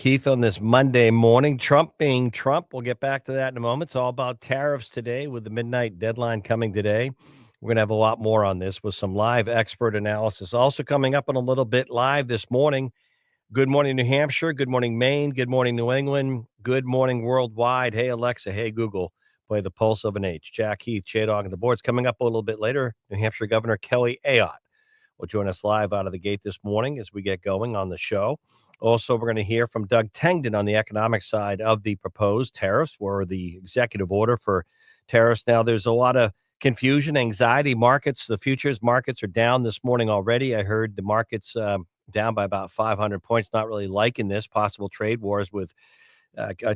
Heath on this Monday morning. Trump being Trump. We'll get back to that in a moment. It's all about tariffs today with the midnight deadline coming today. We're going to have a lot more on this with some live expert analysis. Also coming up in a little bit live this morning. Good morning, New Hampshire. Good morning, Maine. Good morning, New England. Good morning, worldwide. Hey, Alexa. Hey, Google. Play the pulse of an age. Jack Heath, J-Dog on the boards. Coming up a little bit later, New Hampshire Governor Kelly Ayotte will join us live out of the gate this morning as we get going on the show. Also, we're going to hear from Doug Tengden on the economic side of the proposed tariffs, or the executive order for tariffs. Now, there's a lot of confusion, anxiety. Markets, the futures markets are down this morning already. I heard the markets down by about 500 points. Not really liking this. Possible trade wars with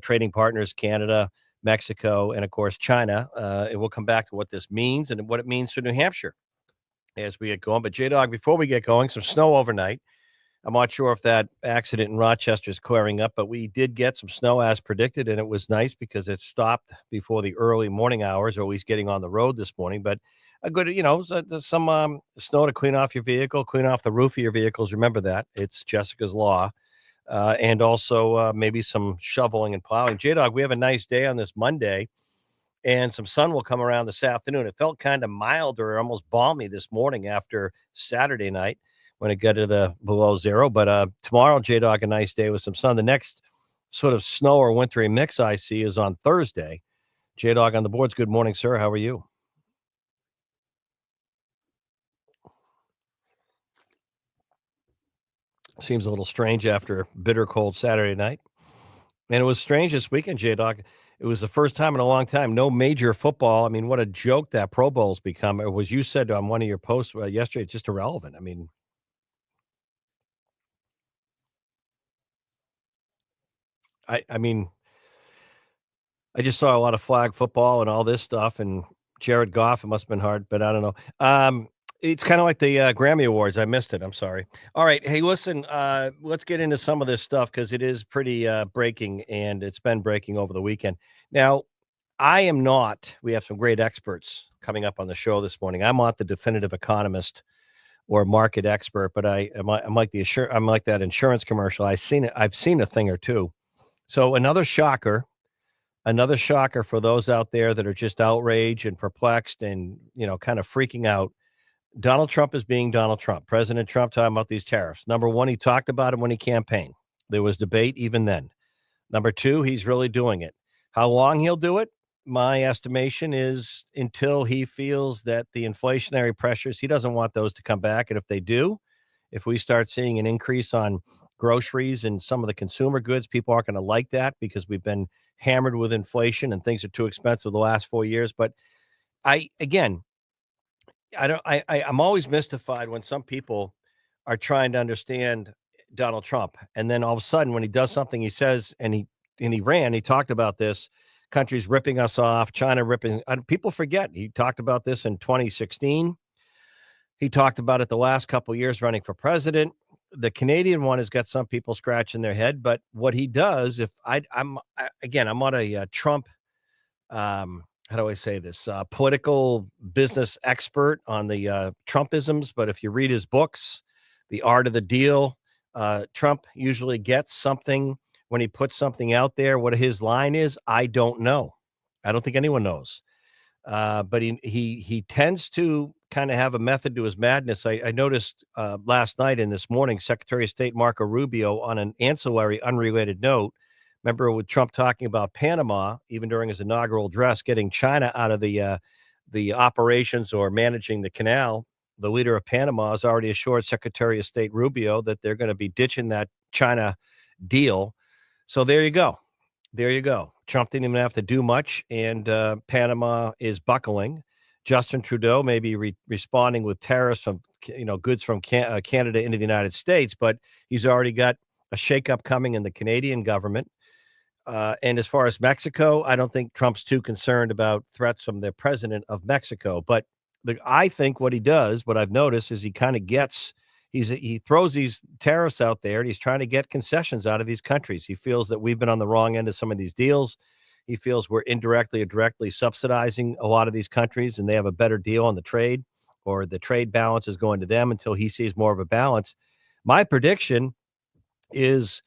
trading partners, Canada, Mexico, and, of course, China. And we'll come back to what this means and what it means for New Hampshire as we get going. But, J-Dog, before we get going, some snow overnight. I'm not sure if that accident in Rochester is clearing up, but we did get some snow as predicted, and it was nice because it stopped before the early morning hours, or at least getting on the road this morning. But a good, some snow to clean off your vehicle, clean off the roof of your vehicles. Remember that. It's Jessica's Law. And also maybe some shoveling and plowing. J-Dog, we have a nice day on this Monday, and some sun will come around this afternoon. It felt kind of mild or almost balmy this morning after Saturday night when it got to the below zero. But tomorrow, J-Dog, a nice day with some sun. The next sort of snow or wintry mix I see is on Thursday. J-Dog on the boards. Good morning, sir. How are you? Seems a little strange after a bitter cold Saturday night. And it was strange this weekend, J-Dog. It was the first time in a long time. No major football. I mean, what a joke that Pro Bowl's become. It was, you said on one of your posts yesterday, it's just irrelevant. I mean, I mean, I just saw a lot of flag football and all this stuff, and Jared Goff. It must have been hard, but I don't know. It's kind of like the Grammy Awards. I missed it. I'm sorry. All right. Hey, listen, let's get into some of this stuff because it is pretty breaking, and it's been breaking over the weekend. Now, I am not, we have some great experts coming up on the show this morning. I'm not the definitive economist or market expert, but I'm like I'm like that insurance commercial. I've seen it. I've seen a thing or two. So another shocker for those out there that are just outraged and perplexed and, kind of freaking out. Donald Trump is being Donald Trump. President Trump talking about these tariffs. Number one, he talked about it when he campaigned. There was debate even then. Number two, he's really doing it. How long he'll do it? My estimation is until he feels that the inflationary pressures, he doesn't want those to come back. And if they do, if we start seeing an increase on groceries and some of the consumer goods, people aren't going to like that because we've been hammered with inflation and things are too expensive the last 4 years. But again, I'm always mystified when some people are trying to understand Donald Trump, and then all of a sudden, when he does something, he says, he talked about this, countries ripping us off, China ripping. People forget he talked about this in 2016. He talked about it the last couple of years running for president. The Canadian one has got some people scratching their head, but what he does, if I'm not a Trump. How do I say this? Political business expert on the Trumpisms, but if you read his books, The Art of the Deal, Trump usually gets something when he puts something out there. What his line is, I don't know. I don't think anyone knows. But he tends to kind of have a method to his madness. I noticed last night and this morning, Secretary of State Marco Rubio, on an ancillary, unrelated note. Remember with Trump talking about Panama, even during his inaugural address, getting China out of the operations or managing the canal. The leader of Panama has already assured Secretary of State Rubio that they're going to be ditching that China deal. So there you go. There you go. Trump didn't even have to do much, and Panama is buckling. Justin Trudeau may be responding with tariffs from goods from Canada into the United States, but he's already got a shakeup coming in the Canadian government. And as far as Mexico, I don't think Trump's too concerned about threats from the president of Mexico. But I think what he does, what I've noticed, is he kind of he throws these tariffs out there and he's trying to get concessions out of these countries. He feels that we've been on the wrong end of some of these deals. He feels we're indirectly or directly subsidizing a lot of these countries and they have a better deal on the trade, or the trade balance is going to them until he sees more of a balance. My prediction is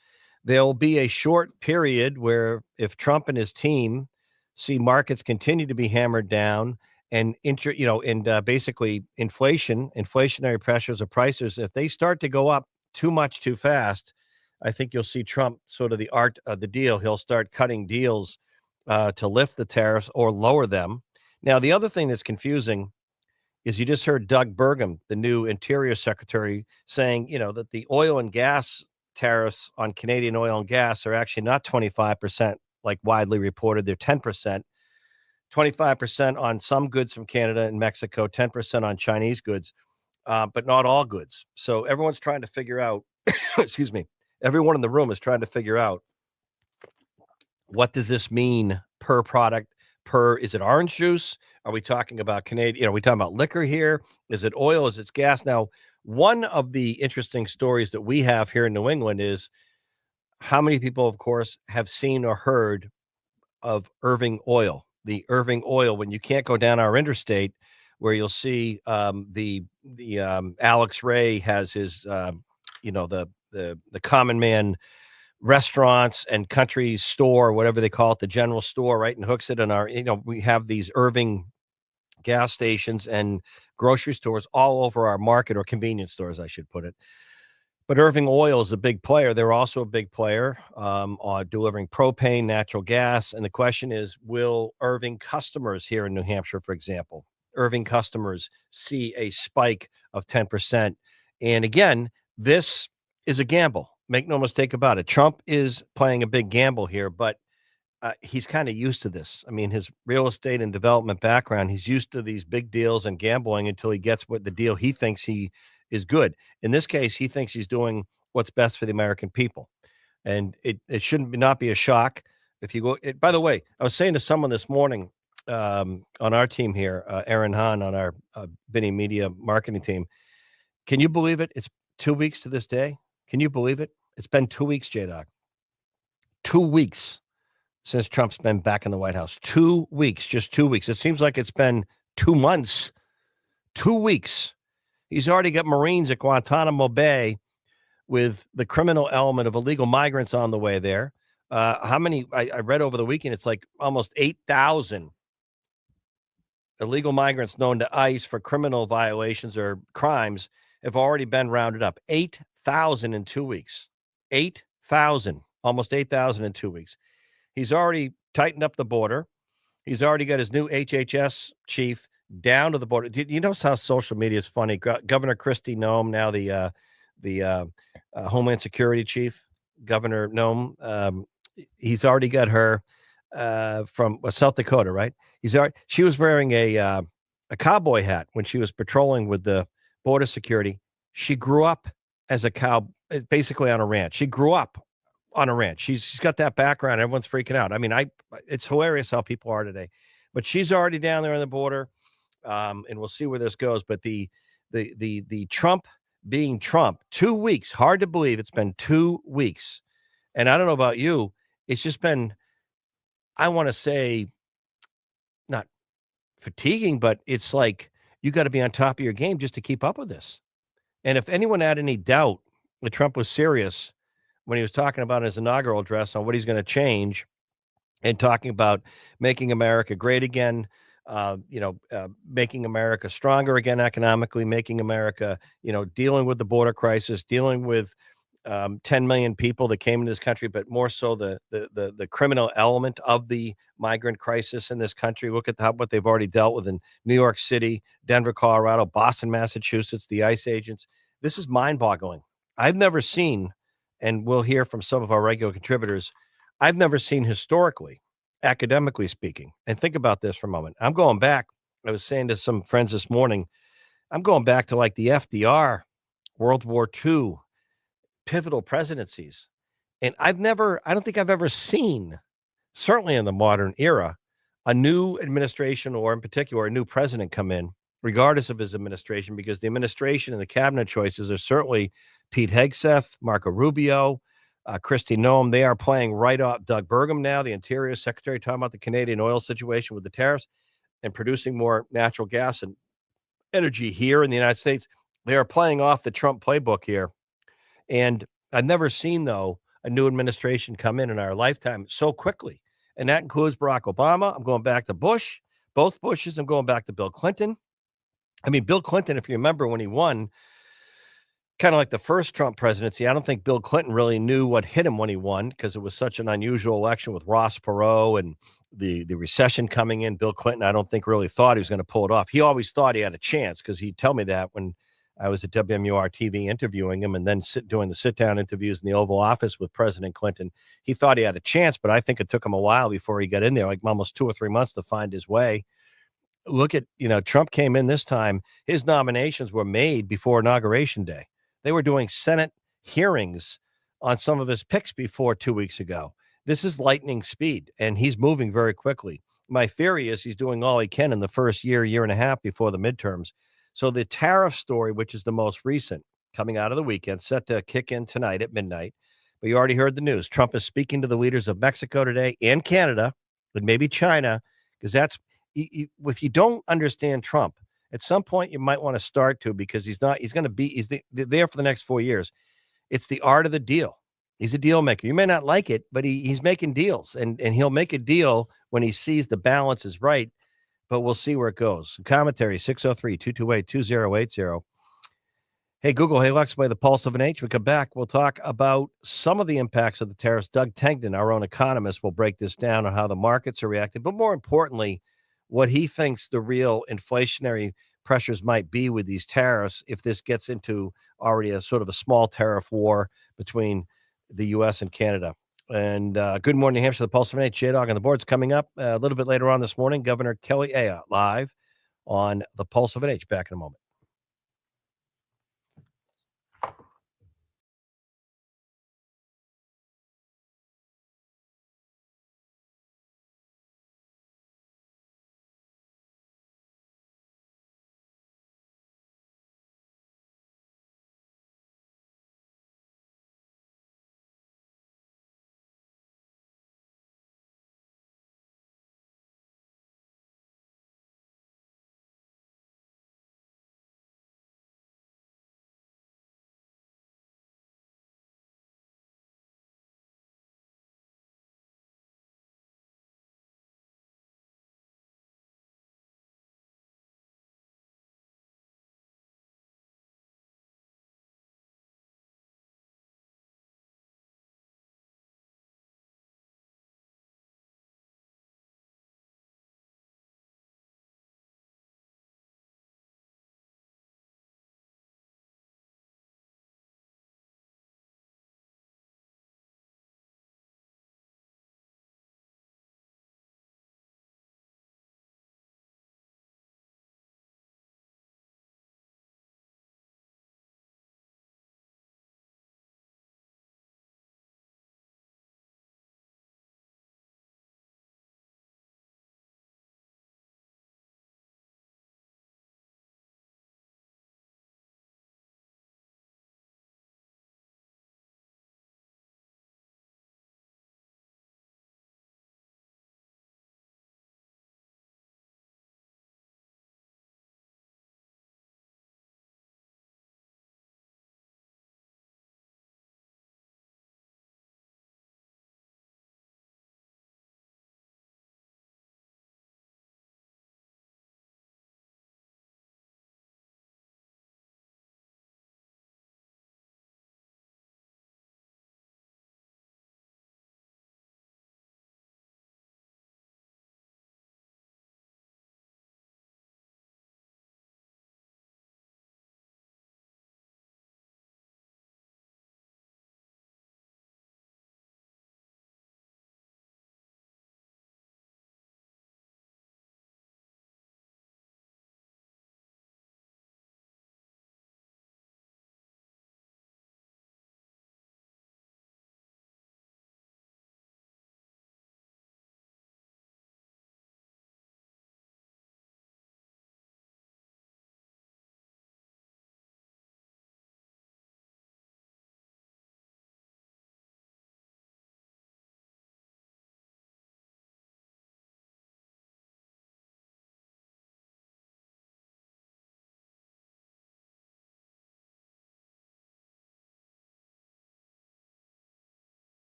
There'll be a short period where if Trump and his team see markets continue to be hammered down and basically inflationary pressures of prices, if they start to go up too much too fast, I think you'll see Trump sort of the art of the deal. He'll start cutting deals to lift the tariffs or lower them. Now, the other thing that's confusing is you just heard Doug Burgum, the new Interior Secretary, saying, that the oil and gas tariffs on Canadian oil and gas are actually not 25% like widely reported. They're 10%, 25% on some goods from Canada and Mexico, 10% on Chinese goods, but not all goods. So everyone's trying to figure out, excuse me, everyone in the room is trying to figure out, what does this mean per product? Is it orange juice? Are we talking about Canadian? Are we talking about liquor here? Is it oil? Is it gas? Now, one of the interesting stories that we have here in New England is how many people, of course, have seen or heard of Irving Oil, the Irving Oil, when you can't go down our interstate, where you'll see the Alex Ray has his, the common man restaurants and country store, whatever they call it, the general store, right? And hooks it in our, we have these Irving gas stations and grocery stores all over our market, or convenience stores, I should put it. But Irving Oil is a big player. They're also a big player on delivering propane, natural gas. And the question is, will Irving customers here in New Hampshire, for example, Irving customers see a spike of 10%? And again, this is a gamble. Make no mistake about it. Trump is playing a big gamble here, but he's kind of used to this. I mean, his real estate and development background, he's used to these big deals and gambling until he gets what the deal he thinks he is good. In this case, he thinks he's doing what's best for the American people. And it shouldn't not be a shock if you go. By the way, I was saying to someone this morning on our team here, Aaron Hahn on our Vinny Media marketing team. Can you believe it? It's 2 weeks to this day. Can you believe it? It's been 2 weeks, J-Doc. 2 weeks since Trump's been back in the White House. 2 weeks, just 2 weeks. It seems like it's been 2 months. 2 weeks. He's already got Marines at Guantanamo Bay with the criminal element of illegal migrants on the way there. How many? I read over the weekend, it's like almost 8,000 illegal migrants known to ICE for criminal violations or crimes have already been rounded up. 8,000 in 2 weeks. 8,000, almost 8,000 in 2 weeks. He's already tightened up the border. He's already got his new HHS chief down to the border. You notice how social media is funny? Governor Kristi Noem, now the Homeland Security chief, Governor Noem. He's already got her from South Dakota, right? She was wearing a cowboy hat when she was patrolling with the border security. She grew up as a cow, basically on a ranch. She grew up on a ranch. She's got that background. Everyone's freaking out. I mean, it's hilarious how people are today. But she's already down there on the border, and we'll see where this goes. But the Trump being Trump, 2 weeks, hard to believe it's been 2 weeks. And I don't know about you, it's just been, I want to say, not fatiguing, but it's like you got to be on top of your game just to keep up with this. And if anyone had any doubt that Trump was serious when he was talking about his inaugural address on what he's going to change and talking about making America great again, making America stronger again economically, making America, dealing with the border crisis, dealing with 10 million people that came into this country, but more so the criminal element of the migrant crisis in this country. Look at what they've already dealt with in New York City, Denver, Colorado, Boston, Massachusetts, the ICE agents. This is mind-boggling. I've never seen, and we'll hear from some of our regular contributors, I've never seen historically, academically speaking, and think about this for a moment. I'm going back. I was saying to some friends this morning, I'm going back to like the FDR, World War II, pivotal presidencies. And I don't think I've ever seen, certainly in the modern era, a new administration or in particular a new president come in, regardless of his administration, because the administration and the cabinet choices are certainly Pete Hegseth, Marco Rubio, Kristi Noem. They are playing right off Doug Burgum now, the Interior Secretary, talking about the Canadian oil situation with the tariffs and producing more natural gas and energy here in the United States. They are playing off the Trump playbook here. And I've never seen, though, a new administration come in our lifetime so quickly. And that includes Barack Obama. I'm going back to Bush, both Bushes. I'm going back to Bill Clinton. I mean, Bill Clinton, if you remember when he won, kind of like the first Trump presidency, I don't think Bill Clinton really knew what hit him when he won because it was such an unusual election with Ross Perot and the recession coming in. Bill Clinton, I don't think really thought he was going to pull it off. He always thought he had a chance because he'd tell me that when I was at WMUR TV interviewing him and then doing the sit down interviews in the Oval Office with President Clinton. He thought he had a chance, but I think it took him a while before he got in there, like almost 2 or 3 months to find his way. Look at, Trump came in this time, his nominations were made before Inauguration Day. They were doing Senate hearings on some of his picks before 2 weeks ago. This is lightning speed, and he's moving very quickly. My theory is he's doing all he can in the first year and a half before the midterms. So the tariff story, which is the most recent, coming out of the weekend, set to kick in tonight at midnight. But you already heard the news. Trump is speaking to the leaders of Mexico today and Canada, and maybe China, because that's if you don't understand Trump, at some point you might want to start to because he's going to be there for the next 4 years. It's the art of the deal. He's a deal maker. You may not like it, but he's making deals and he'll make a deal when he sees the balance is right. But we'll see where it goes. Commentary 603-228-2080. Hey, Google, hey, Alexa, play the Pulse of an H. We come back. We'll talk about some of the impacts of the tariffs. Doug Tengden, our own economist, will break this down on how the markets are reacting, but more importantly, what he thinks the real inflationary pressures might be with these tariffs if this gets into already a sort of a small tariff war between the U.S. and Canada. And good morning, New Hampshire. The Pulse of an H. J-Dog on the board's coming up a little bit later on this morning. Governor Kelly Ayotte live on the Pulse of an H. Back in a moment.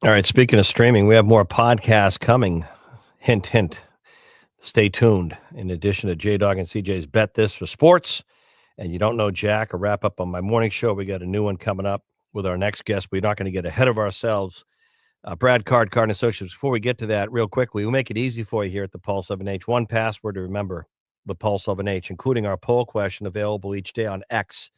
All right. Speaking of streaming, we have more podcasts coming. Hint, hint. Stay tuned. In addition to J Dog and CJ's Bet This for Sports, and you don't know Jack, a wrap up on my morning show. We got a new one coming up with our next guest. We're not going to get ahead of ourselves. Brad Card and Associates. Before we get to that, real quickly, we make it easy for you here at the Pulse of an H. One password to remember the Pulse of an H, including our poll question available each day on X.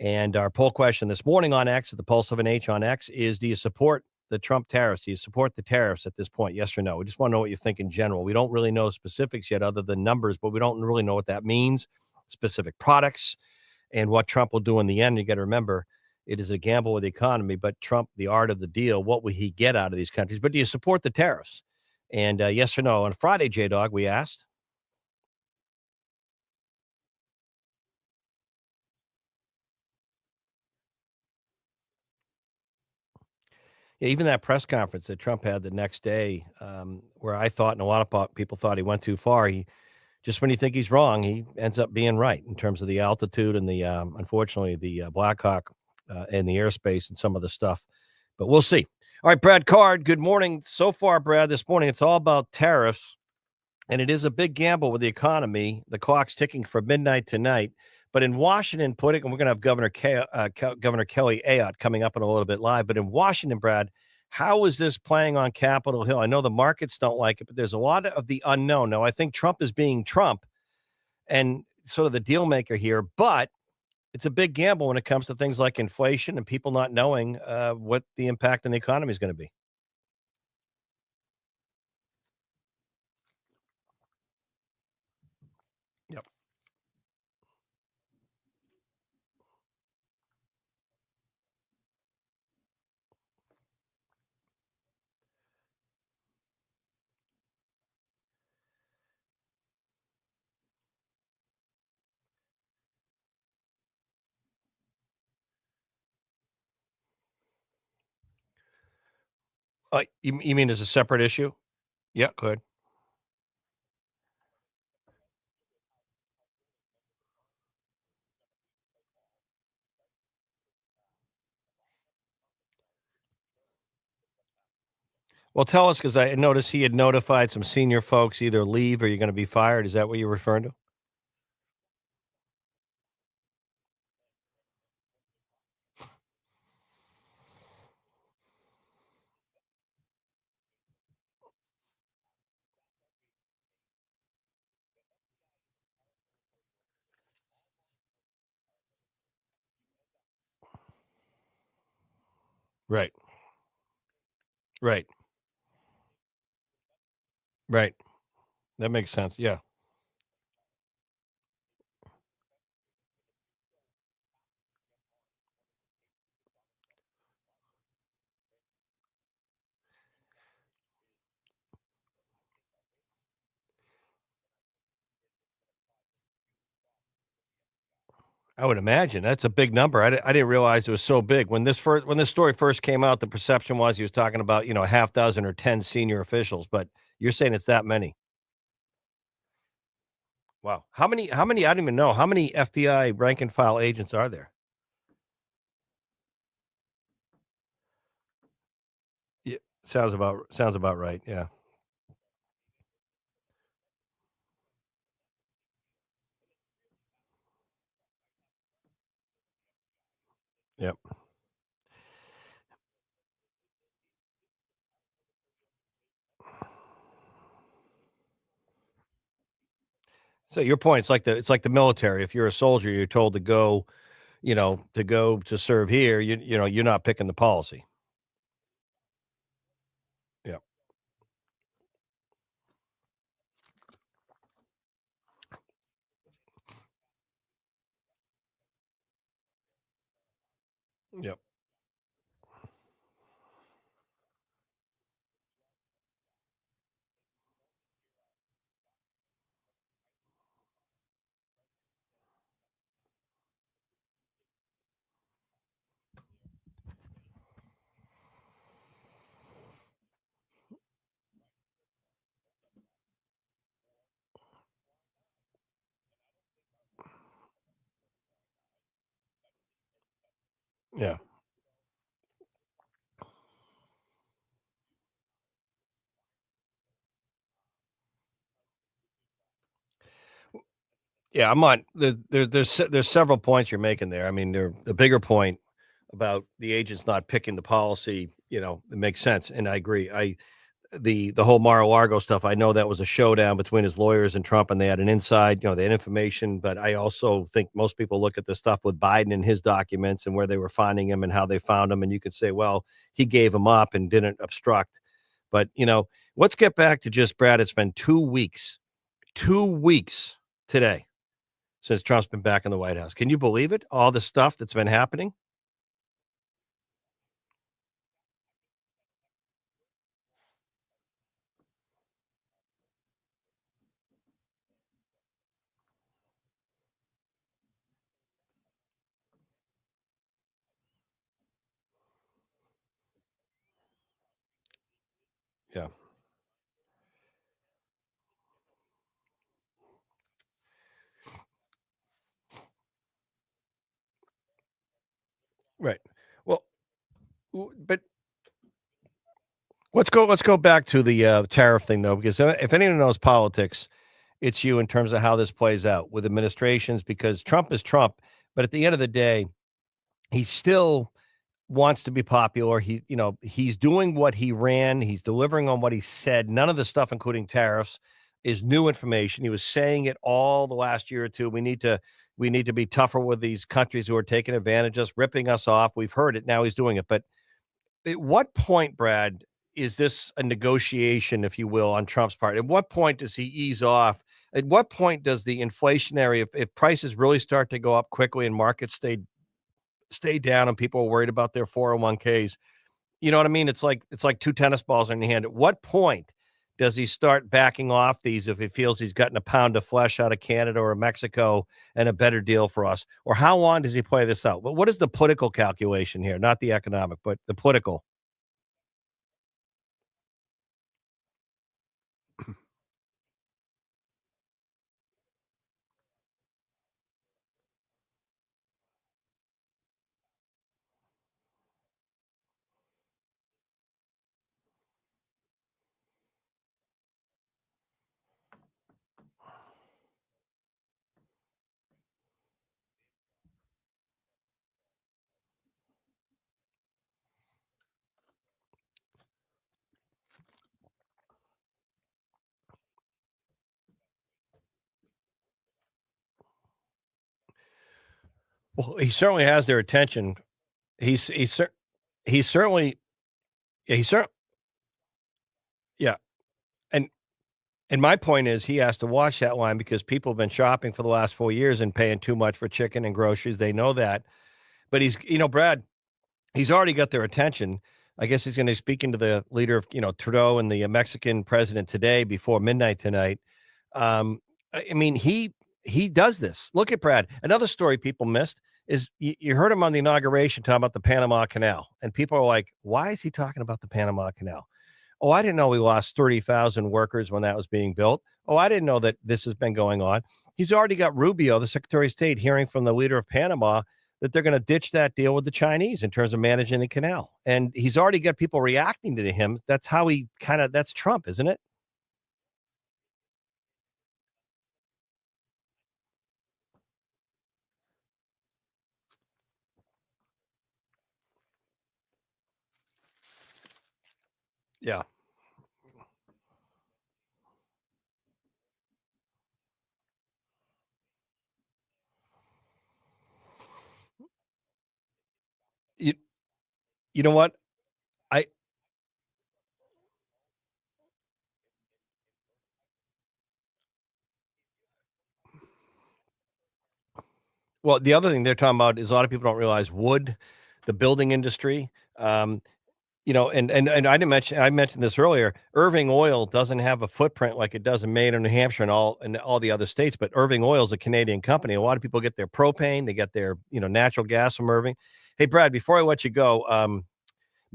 And our poll question this morning on X at the Pulse of an H on X is: do you support the Trump tariffs? Do you support the tariffs at this point? Yes or no? We just want to know what you think in general. We don't really know specifics yet other than numbers, but we don't really know what that means, specific products, and what Trump will do in the end. You got to remember, it is a gamble with the economy, but Trump, the art of the deal, what will he get out of these countries? But do you support the tariffs? And yes or no? On Friday, J Dog, we asked. Yeah, even that press conference that Trump had the next day, where I thought, and a lot of people thought he went too far. He just when you think he's wrong, he ends up being right in terms of the altitude and the unfortunately the Blackhawk and the airspace and some of the stuff. But we'll see. All right, Brad Card. Good morning. So far, Brad, this morning it's all about tariffs, and it is a big gamble with the economy. The clock's ticking for midnight tonight. But in Washington, and we're going to have Governor Kelly Ayotte coming up in a little bit live. But in Washington, Brad, how is this playing on Capitol Hill? I know the markets don't like it, but there's a lot of the unknown. Now, I think Trump is being Trump and sort of the deal maker here, but it's a big gamble when it comes to things like inflation and people not knowing what the impact on the economy is going to be. Yep. You mean as a separate issue? Yeah, good. Well, tell us because I noticed he had notified some senior folks either leave or you're going to be fired. Is that what you're referring to? Right. Right. Right. That makes sense. Yeah. I would imagine that's a big number. I didn't realize it was so big. When this story first came out, the perception was he was talking about, a half dozen or 10 senior officials, but you're saying it's that many. Wow. How many I don't even know. How many FBI rank and file agents are there? Yeah, sounds about right. Yeah. Yep. So your point, it's like the military. If you're a soldier, you're told to go, to serve here. You're not picking the policy. Yep. Yep. Yeah. Yeah, I'm on there's several points you're making there. I mean, the bigger point about the agents not picking the policy, it makes sense, and I agree. The whole Mar-a-Lago stuff, I know that was a showdown between his lawyers and Trump, and they had an inside, they had information, but I also think most people look at the stuff with Biden and his documents and where they were finding him and how they found him, and you could say, well, he gave him up and didn't obstruct. But, let's get back to just Brad. It's been 2 weeks today since Trump's been back in the White House. Can you believe it? All the stuff that's been happening? Yeah. Right. Well, but let's go back to the tariff thing though, because if anyone knows politics, it's you in terms of how this plays out with administrations. Because Trump is Trump, but at the end of the day, he still wants to be popular. He's doing what he ran. He's delivering on what he said. None of the stuff, including tariffs, is new information. He was saying it all the last year or two. We need to be tougher with these countries who are taking advantage of us, ripping us off. We've heard it. Now he's doing it. But at what point, Brad, is this a negotiation, if you will, on Trump's part? At what point does he ease off? At what point does the inflationary, if prices really start to go up quickly and markets stay down and people are worried about their 401ks, you know what I mean? It's like two tennis balls in your hand. At what point does he start backing off these if he feels he's gotten a pound of flesh out of Canada or Mexico and a better deal for us? Or how long does he play this out? But what is the political calculation here? Not the economic, but the political. Well, he certainly has their attention. He's certainly yeah, yeah. And and my point is he has to watch that line because people have been shopping for the last 4 years and paying too much for chicken and groceries. They know that. But Brad, he's already got their attention. I guess he's going to be speaking to the leader of, Trudeau and the Mexican president today before midnight tonight. I mean, he does this. Look at Brad. Another story people missed is you heard him on the inauguration talking about the Panama Canal, and people are like, "Why is he talking about the Panama Canal?" Oh, I didn't know we lost 30,000 workers when that was being built. Oh, I didn't know that this has been going on. He's already got Rubio, the Secretary of State, hearing from the leader of Panama that they're going to ditch that deal with the Chinese in terms of managing the canal. And he's already got people reacting to him. That's how that's Trump, isn't it? Yeah. You, you know what? I, well, the other thing they're talking about is a lot of people don't realize wood, the building industry. And I mentioned this earlier. Irving Oil doesn't have a footprint like it does in Maine and New Hampshire and all the other states, but Irving Oil is a Canadian company. A lot of people get their propane, they get their, natural gas from Irving. Hey, Brad, before I let you go,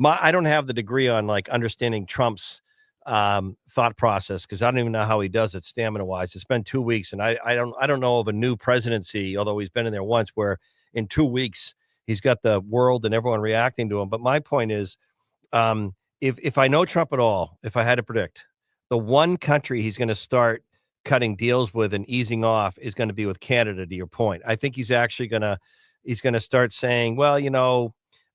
I don't have the degree on like understanding Trump's thought process because I don't even know how he does it stamina wise. It's been 2 weeks, and I don't know of a new presidency, although he's been in there once, where in 2 weeks he's got the world and everyone reacting to him. But my point is, if I know Trump at all, if I had to predict, the one country he's going to start cutting deals with and easing off is going to be with Canada. To your point, I think he's gonna start saying, well,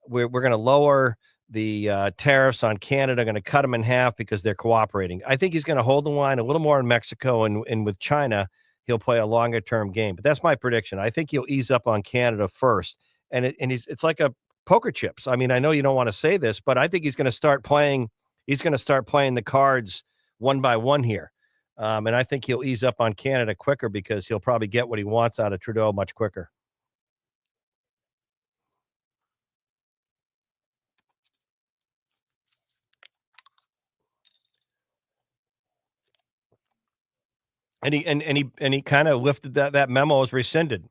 we're going to lower the tariffs on Canada, going to cut them in half because they're cooperating. I think he's going to hold the line a little more in Mexico, and with China, he'll play a longer term game. But that's my prediction. I think he'll ease up on Canada first, it's like a poker chips. I mean, I know you don't want to say this, but I think he's going to start playing. He's going to start playing the cards one by one here. And I think he'll ease up on Canada quicker because he'll probably get what he wants out of Trudeau much quicker. And he kind of lifted that memo was rescinded.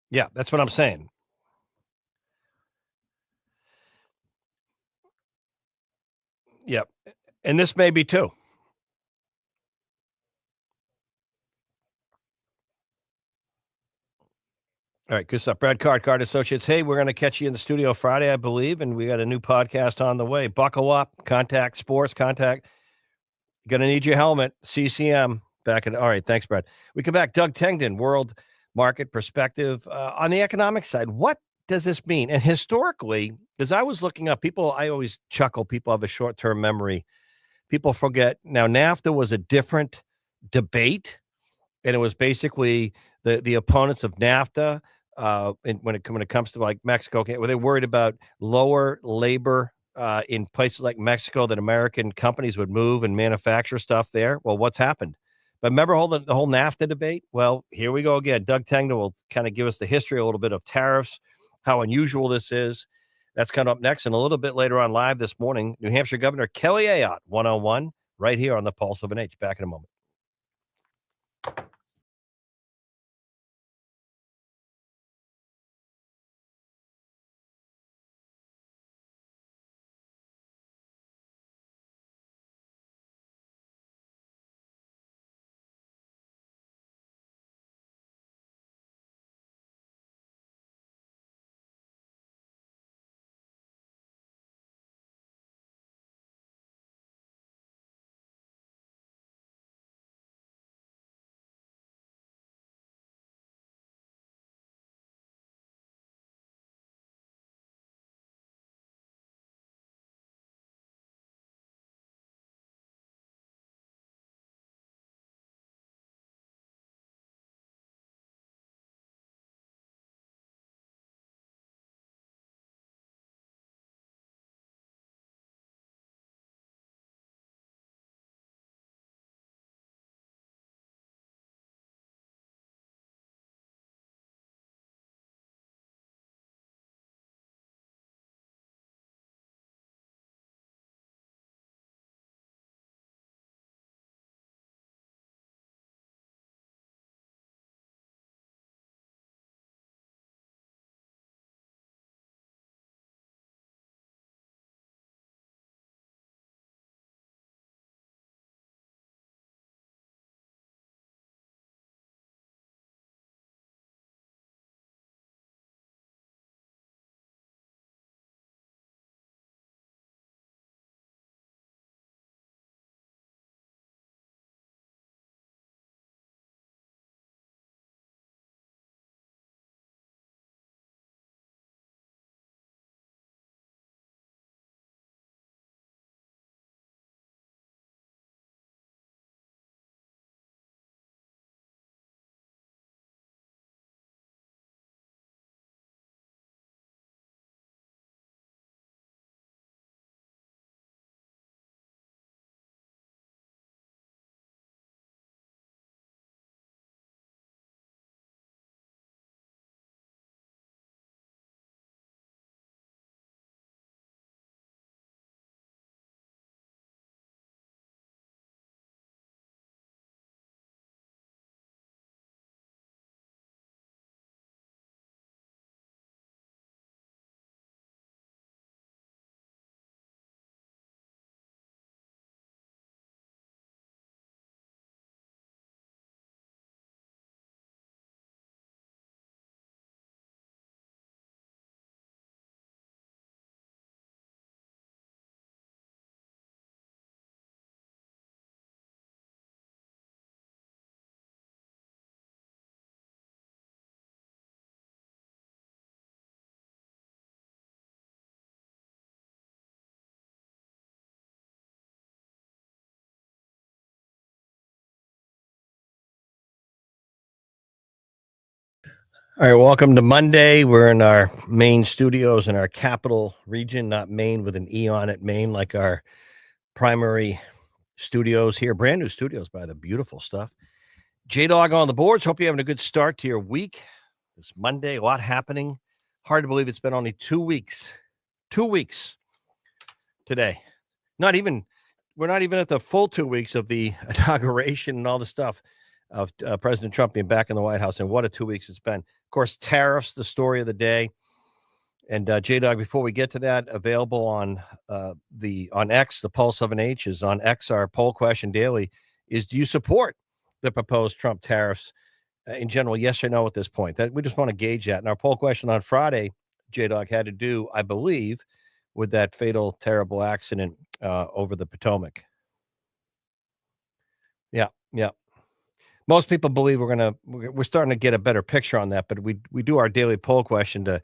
Yeah, that's what I'm saying. Yep. And this may be too. All right, good stuff. Brad Card Associates. Hey, we're going to catch you in the studio Friday, I believe, and we got a new podcast on the way. Buckle up. Contact Sports. Contact. Going to need your helmet. CCM. Back in. All right, thanks, Brad. We come back. Doug Tengden, World Market Perspective. On the economic side, what does this mean? And historically, as I was looking up, I always chuckle. People have a short term memory. People forget. Now, NAFTA was a different debate, and it was basically the opponents of NAFTA. And when it comes to like Mexico, okay, were they worried about lower labor in places like Mexico that American companies would move and manufacture stuff there? Well, what's happened? But remember the whole NAFTA debate? Well, here we go again. Doug Tengner will kind of give us the history a little bit of tariffs, how unusual this is. That's coming up next. And a little bit later on live this morning, New Hampshire Governor Kelly Ayotte, 101, right here on the Pulse of an H. Back in a moment. All right, welcome to Monday. We're in our main studios in our capital region, not Maine with an E on it, Maine, like our primary studios here. Brand new studios, by the beautiful stuff. J Dog on the boards. Hope you're having a good start to your week. This Monday, a lot happening. Hard to believe it's been only 2 weeks. 2 weeks today. We're not even at the full 2 weeks of the inauguration and all the stuff of President Trump being back in the White House. And what a 2 weeks it's been. Of course, tariffs, the story of the day. And J Dog, before we get to that, available on X, the Pulse of an H is on X. Our poll question daily is: do you support the proposed Trump tariffs in general? Yes or no at this point. That we just want to gauge that. And our poll question on Friday, J Dog, had to do, I believe, with that fatal, terrible accident over the Potomac. Yeah, yeah. Most people believe we're starting to get a better picture on that, but we do our daily poll question to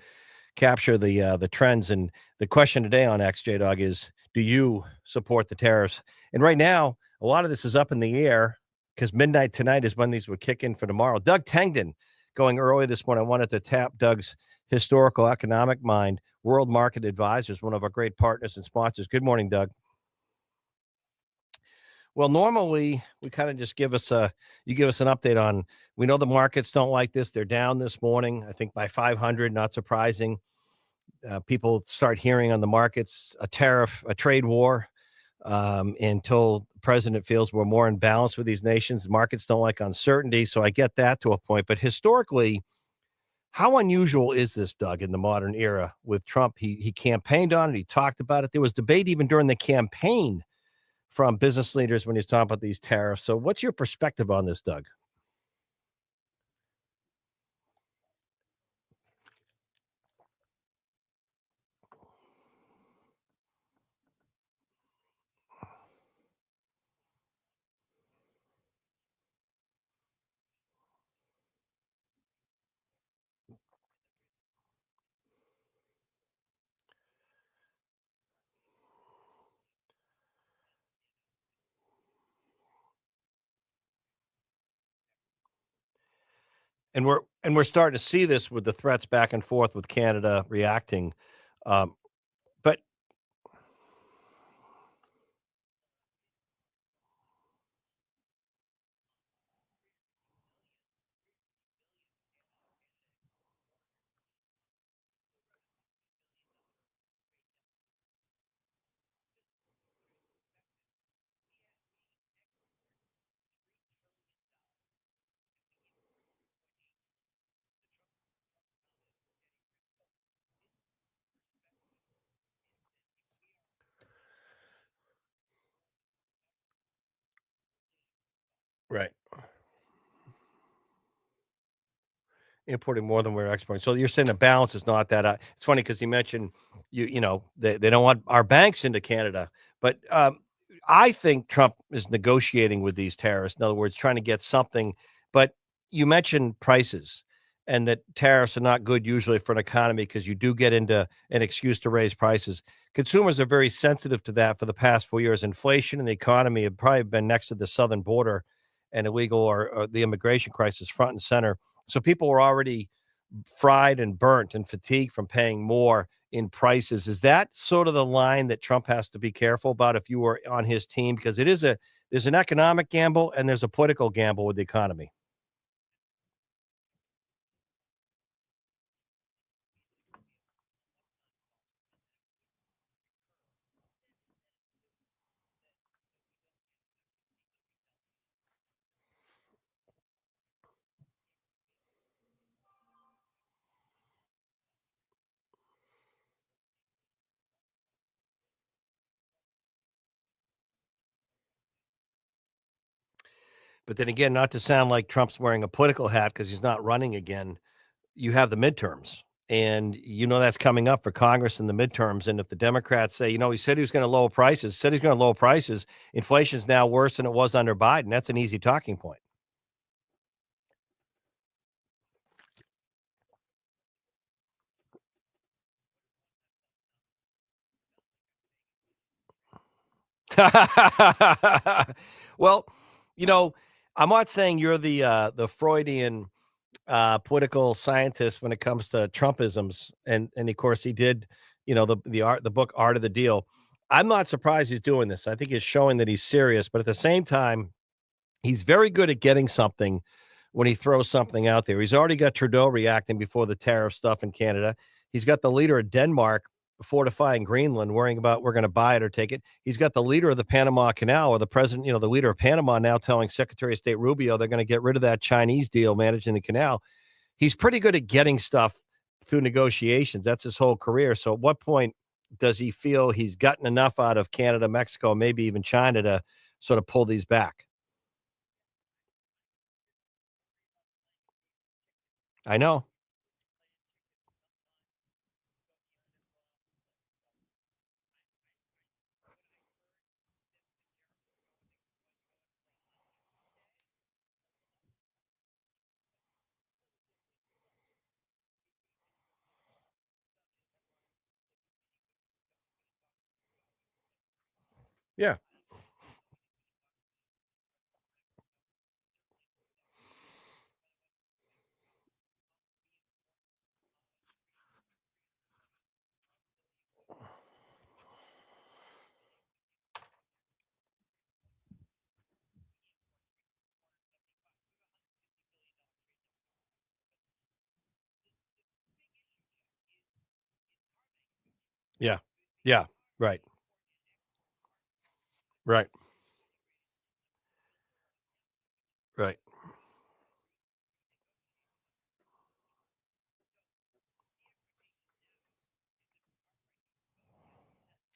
capture the trends. And the question today on XJ Dog is: do you support the tariffs? And right now, a lot of this is up in the air because midnight tonight is when these would kick in for tomorrow. Doug Tengden going early this morning. I wanted to tap Doug's historical economic mind, World Market Advisors, one of our great partners and sponsors. Good morning, Doug. Well, normally we kind of just you give us an update on, we know the markets don't like this. They're down this morning, I think by 500, not surprising. People start hearing on the markets a trade war, until the president feels we're more in balance with these nations. The markets don't like uncertainty. So I get that to a point. But historically, how unusual is this, Doug, in the modern era with Trump? He campaigned on it. He talked about it. There was debate even during the campaign from business leaders when he's talking about these tariffs. So what's your perspective on this, Doug? And we're starting to see this with the threats back and forth with Canada reacting. Um, but right, importing more than we're exporting. So you're saying the balance is not that. It's funny because you mentioned they don't want our banks into Canada, but I think Trump is negotiating with these tariffs. In other words, trying to get something. But you mentioned prices, and that tariffs are not good usually for an economy because you do get into an excuse to raise prices. Consumers are very sensitive to that for the past 4 years. Inflation and the economy have probably been next to the southern border and illegal or the immigration crisis front and center. So people were already fried and burnt and fatigued from paying more in prices. Is that sort of the line that Trump has to be careful about if you were on his team? Because there's an economic gamble and there's a political gamble with the economy. But then again, not to sound like Trump's wearing a political hat because he's not running again, you have the midterms. And that's coming up for Congress in the midterms. And if the Democrats say, he said he was going to lower prices, inflation's now worse than it was under Biden. That's an easy talking point. Well, you know, I'm not saying you're the Freudian political scientist when it comes to Trumpisms, and of course he did, the book Art of the Deal. I'm not surprised he's doing this. I think he's showing that he's serious, but at the same time, he's very good at getting something when he throws something out there. He's already got Trudeau reacting before the tariff stuff in Canada. He's got the leader of Denmark fortifying Greenland, worrying about we're going to buy it or take it. He's got the leader of the Panama Canal, or the president, the leader of Panama, now telling Secretary of State Rubio they're going to get rid of that Chinese deal managing the canal. He's pretty good at getting stuff through negotiations. That's his whole career. So at what point does he feel he's gotten enough out of Canada, Mexico, maybe even China to sort of pull these back? I know. Yeah. Yeah. Yeah. Right. Right. Right.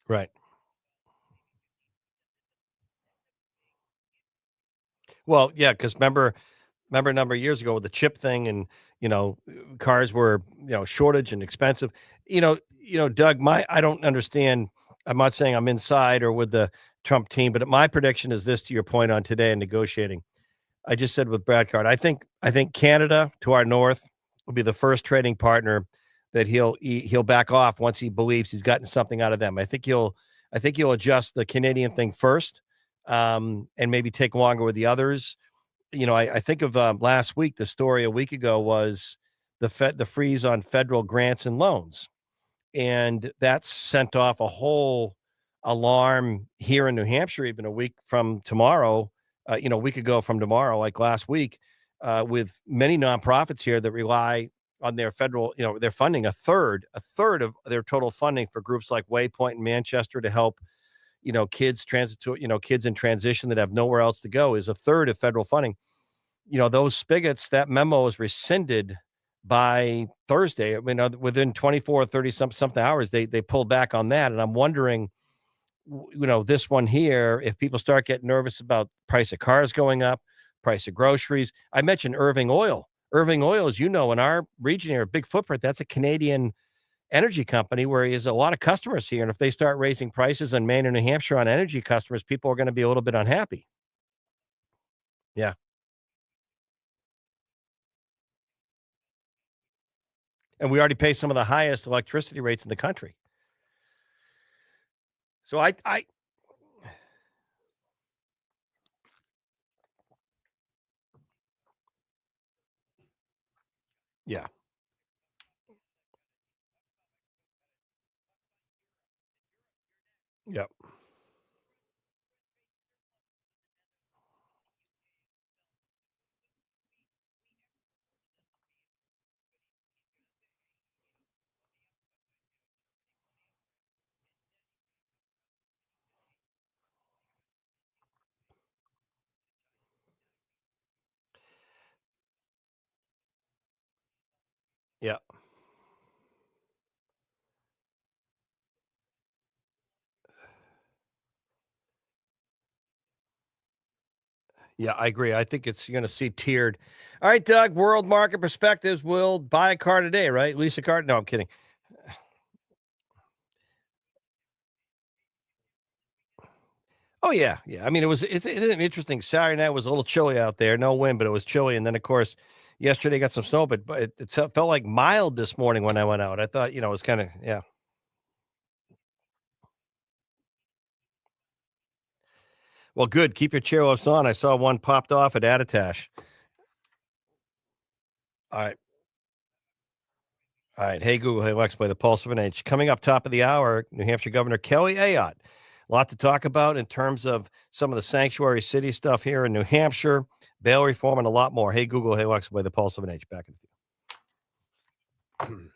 Right. Well, yeah, because remember a number of years ago with the chip thing, and cars were shortage and expensive. Doug, my I don't understand. I'm not saying I'm inside or with the Trump team, but my prediction is this: to your point on today and negotiating, I just said with Brad Card, I think Canada to our north will be the first trading partner that he'll back off once he believes he's gotten something out of them. I think he'll adjust the Canadian thing first, and maybe take longer with the others. I think of last week. The story a week ago was the freeze on federal grants and loans, and that sent off a whole alarm here in New Hampshire. Even a week from tomorrow, a week ago from tomorrow, like last week, with many nonprofits here that rely on their federal, their funding. A third of their total funding for groups like Waypoint in Manchester to help kids in transition that have nowhere else to go is a third of federal funding. Those spigots, that memo was rescinded by Thursday. I mean, within 24 or 30 something hours, they pulled back on that. And I'm wondering, this one here, if people start getting nervous about price of cars going up, price of groceries. I mentioned Irving Oil. Irving Oil, as you know, in our region here, a big footprint. That's a Canadian energy company where he has a lot of customers here. And if they start raising prices in Maine and New Hampshire on energy customers, people are going to be a little bit unhappy. Yeah. And we already pay some of the highest electricity rates in the country. So I yeah, yeah, yeah, yeah, I agree. I think it's you're gonna see tiered. All right, Doug, world market perspectives. Will buy a car today, right? Lease a car? No, I'm kidding. Oh yeah, yeah. I mean, it's an interesting Saturday night was a little chilly out there. No wind, but it was chilly. And then of course, yesterday got some snow, but it felt like mild this morning when I went out. I thought, it was kind of yeah. Well, good. Keep your chair on. I saw one popped off at Attitash. All right. All right. Hey, Google. Hey, Alexa, play the Pulse of an Age. Coming up top of the hour, New Hampshire Governor Kelly Ayotte. A lot to talk about in terms of some of the sanctuary city stuff here in New Hampshire, bail reform, and a lot more. Hey, Google. Hey, Alexa, play the Pulse of an Age. Back in a few.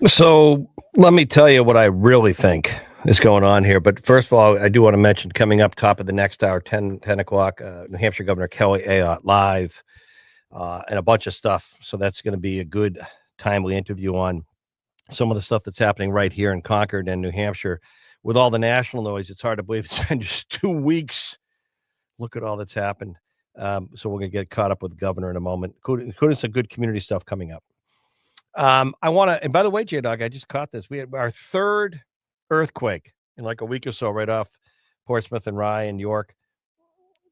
So let me tell you what I really think is going on here. But first of all, I do want to mention coming up top of the next hour, 10 o'clock, New Hampshire Governor Kelly Ayotte live and a bunch of stuff. So that's going to be a good, timely interview on some of the stuff that's happening right here in Concord and New Hampshire. With all the national noise, it's hard to believe it's been just 2 weeks. Look at all that's happened. So we're going to get caught up with the governor in a moment, including some good community stuff coming up. I want to, and by the way, J Dog, I just caught this. We had our third earthquake in like a week or so, right off Portsmouth and Rye and York.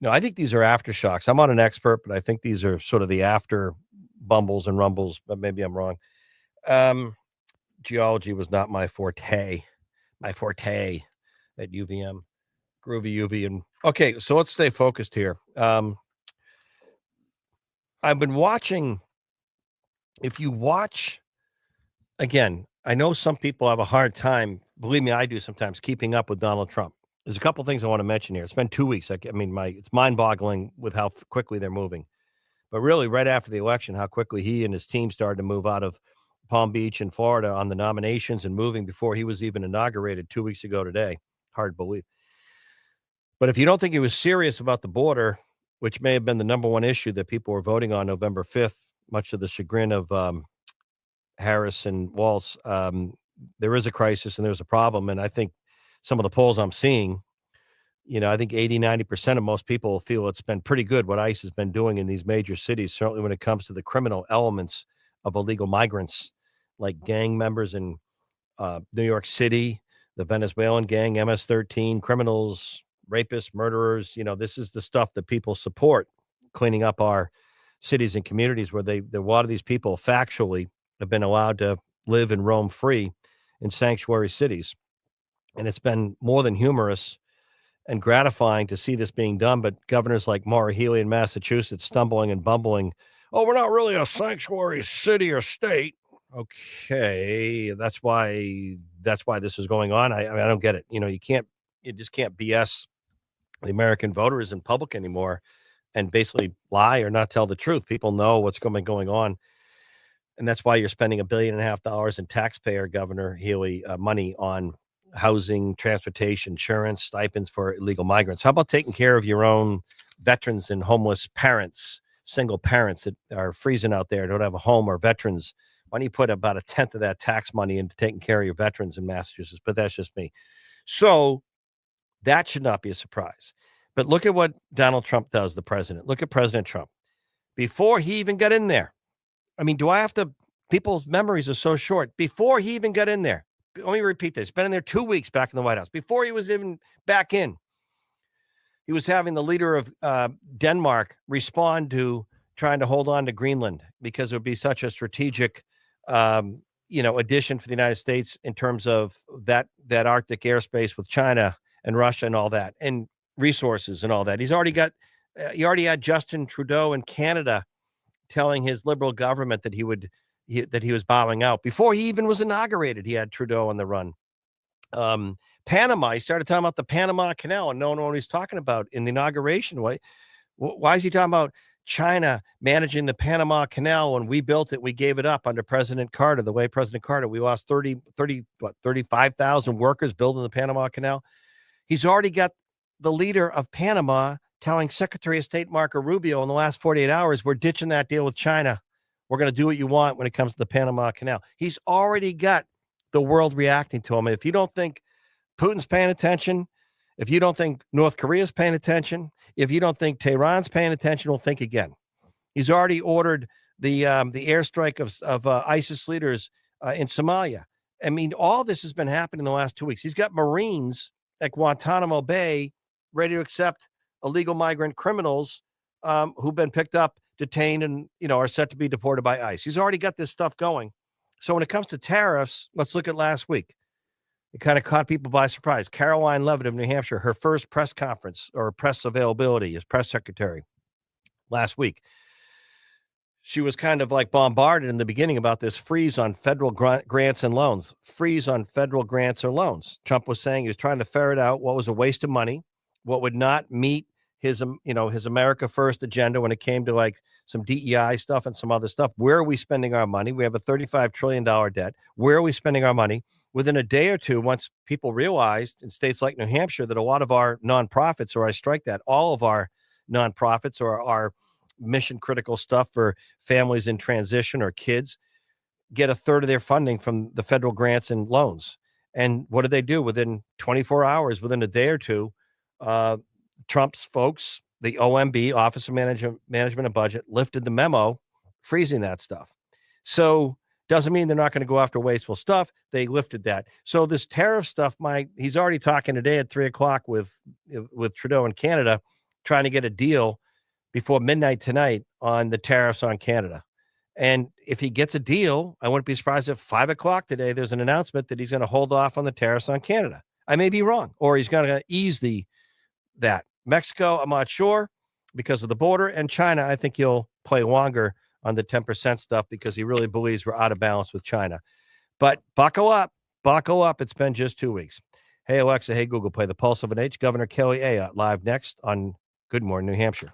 No, I think these are aftershocks. I'm not an expert, but I think these are sort of the after bumbles and rumbles, but maybe I'm wrong. Geology was not my forte. My forte at UVM, groovy UV, and okay. So let's stay focused here. I've been watching. If you watch again, I know some people have a hard time. Believe me, I do sometimes keeping up with Donald Trump. There's a couple things I want to mention here. It's been 2 weeks. I mean, it's mind-boggling with how quickly they're moving. But really, right after the election, how quickly he and his team started to move out of Palm Beach and Florida on the nominations and moving before he was even inaugurated 2 weeks ago today. Hard to believe. But if you don't think he was serious about the border, which may have been the number one issue that people were voting on November 5th, much to the chagrin of Harris and Walz. There is a crisis and there's a problem. And I think some of the polls I'm seeing, I think 80-90% of most people feel it's been pretty good what ICE has been doing in these major cities, certainly when it comes to the criminal elements of illegal migrants, like gang members in New York City, the Venezuelan gang, MS-13, criminals, rapists, murderers. This is the stuff that people support, cleaning up our cities and communities where a lot of these people factually have been allowed to live and roam free in sanctuary cities. And it's been more than humorous and gratifying to see this being done. But governors like Maura Healey in Massachusetts stumbling and bumbling, oh, we're not really a sanctuary city or state. Okay, that's why this is going on. I mean, I don't get it. You just can't BS the American voters in public anymore and basically lie or not tell the truth. People know what's going on. And that's why you're spending $1.5 billion in taxpayer, Governor Healey, money on housing, transportation, insurance, stipends for illegal migrants. How about taking care of your own veterans and homeless parents, single parents that are freezing out there, don't have a home, or veterans? Why don't you put about a tenth of that tax money into taking care of your veterans in Massachusetts? But that's just me. So that should not be a surprise. But look at what Donald Trump does, the president. Look at President Trump. Before he even got in there, I mean, people's memories are so short. Before he even got in there, let me repeat this. He's been in there 2 weeks back in the White House. Before he was even back in, he was having the leader of Denmark respond to trying to hold on to Greenland because it would be such a strategic, addition for the United States in terms of that Arctic airspace with China and Russia and all that, and resources and all that. He already had Justin Trudeau in Canada telling his liberal government that he was bowing out before he even was inaugurated. He had Trudeau on the run. Panama, he started talking about the Panama Canal and no one knew what he's talking about in the inauguration. Why is he talking about China managing the Panama Canal when we built it? We gave it up under President Carter. The way President Carter, we lost 35,000 workers building the Panama Canal. He's already got the leader of Panama telling Secretary of State Marco Rubio in the last 48 hours, we're ditching that deal with China. We're going to do what you want when it comes to the Panama Canal. He's already got the world reacting to him. And if you don't think Putin's paying attention, if you don't think North Korea's paying attention, if you don't think Tehran's paying attention, we'll think again. He's already ordered the airstrike of ISIS leaders in Somalia. I mean, all this has been happening in the last 2 weeks. He's got Marines at Guantanamo Bay ready to accept illegal migrant criminals who've been picked up, detained, and are set to be deported by ICE. He's already got this stuff going. So when it comes to tariffs, let's look at last week. It kind of caught people by surprise. Caroline Leavitt of New Hampshire, her first press conference or press availability as press secretary last week. She was kind of like bombarded in the beginning about this freeze on federal grants and loans. Freeze on federal grants or loans. Trump was saying he was trying to ferret out what was a waste of money, what would not meet his America First agenda when it came to like some DEI stuff and some other stuff. Where are we spending our money? We have a $35 trillion debt. Where are we spending our money? Within a day or two, once people realized in states like New Hampshire that a lot of our nonprofits, or I strike that, all of our nonprofits or our mission critical stuff for families in transition or kids, get a third of their funding from the federal grants and loans. And what did they do? Within 24 hours, within a day or two, Trump's folks, the OMB, Office of Management and Budget, lifted the memo freezing that stuff. So doesn't mean they're not going to go after wasteful stuff. They lifted that. So this tariff stuff, he's already talking today at 3:00 with Trudeau in Canada, trying to get a deal before midnight tonight on the tariffs on Canada. And if he gets a deal, I wouldn't be surprised if 5:00 today, there's an announcement that he's going to hold off on the tariffs on Canada. I may be wrong, or he's going to ease that. Mexico, I'm not sure because of the border, and China, I think he'll play longer on the 10% stuff because he really believes we're out of balance with China. But buckle up. It's been just 2 weeks. Hey, Alexa, hey, Google, play the Pulse of an H. Governor Kelly Ayotte live next on Good Morning, New Hampshire.